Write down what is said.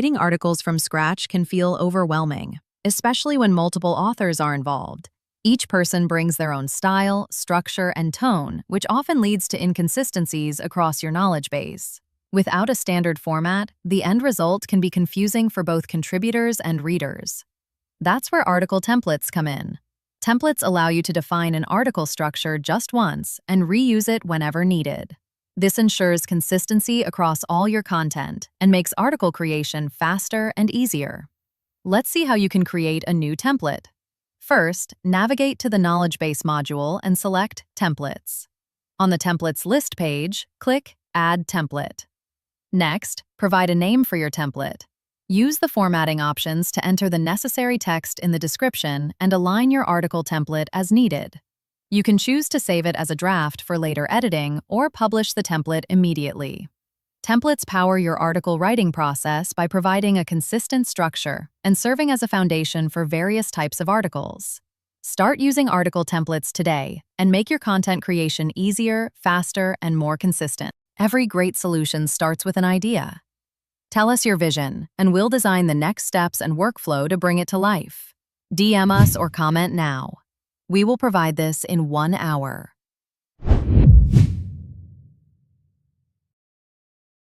Writing articles from scratch can feel overwhelming, especially when multiple authors are involved. Each person brings their own style, structure, and tone, which often leads to inconsistencies across your knowledge base. Without a standard format, the end result can be confusing for both contributors and readers. That's where article templates come in. Templates allow you to define an article structure just once and reuse it whenever needed. This ensures consistency across all your content and makes article creation faster and easier. Let's see how you can create a new template. First, navigate to the Knowledge Base module and select Templates. On the Templates list page, click Add Template. Next, provide a name for your template. Use the formatting options to enter the necessary text in the description and align your article template as needed. You can choose to save it as a draft for later editing or publish the template immediately. Templates power your article writing process by providing a consistent structure and serving as a foundation for various types of articles. Start using article templates today and make your content creation easier, faster, and more consistent. Every great solution starts with an idea. Tell us your vision, and we'll design the next steps and workflow to bring it to life. DM us or comment now. We will provide this in 1 hour.